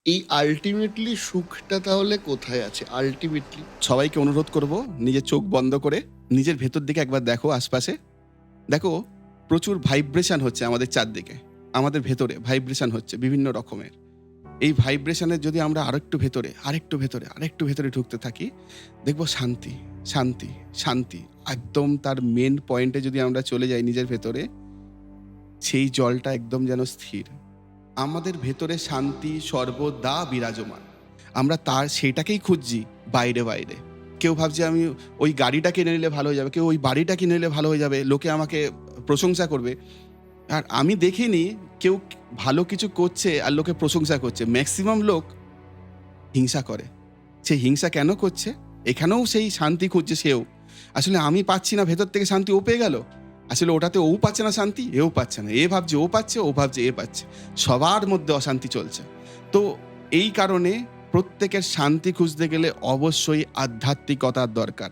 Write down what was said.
এই আল্টিমেটলি সুখটা তাহলে কোথায় আছে? আল্টিমেটলি সবাইকে অনুরোধ করব, নিজের চোখ বন্ধ করে নিজের ভেতর দিকে একবার দেখো আশপাশে। দেখো, প্রচুর ভাইব্রেশন হচ্ছে আমাদের চারদিকে। আমাদের ভেতরে ভাইব্রেশন হচ্ছে বিভিন্ন রকমের। এই ভাইব্রেশনের যদি আমরা আরেকটু ভেতরে, আরেকটু ভেতরে, আরেকটু ভেতরে ঢুকতে থাকি, দেখব শান্তি, শান্তি, শান্তি। একদম তার মেন পয়েন্টে যদি আমরা চলে যাই নিজের ভেতরে, সেই জলটা একদম যেন স্থির। আমাদের ভেতরে শান্তি সর্বদা বিরাজমান। আমরা সেটাকেই খুঁজছি বাইরে বাইরে। কেউ ভাবছে আমি ওই গাড়িটা কিনে নিলে ভালো হয়ে যাবে, কেউ ওই বাড়িটা কিনে নিলে ভালো হয়ে যাবে, লোকে আমাকে প্রশংসা করবে। আর আমি দেখিনি কেউ ভালো কিছু করছে আর লোকে প্রশংসা করছে। ম্যাক্সিমাম লোক হিংসা করে। সে হিংসা কেন করছে? এখানেও সেই শান্তি খুঁজছে সেও। আসলে আমি পাচ্ছি না ভেতর থেকে শান্তি, ও পেয়ে গেল। আসলে ওটাতে ও পাচ্ছে না শান্তি, এও পাচ্ছে না। এ ভাবছে ও পাচ্ছে, ও ভাবছে এ পাচ্ছে। সবার মধ্যে অশান্তি চলছে। তো এই কারণে প্রত্যেকের শান্তি খুঁজতে গেলে অবশ্যই আধ্যাত্মিকতার দরকার।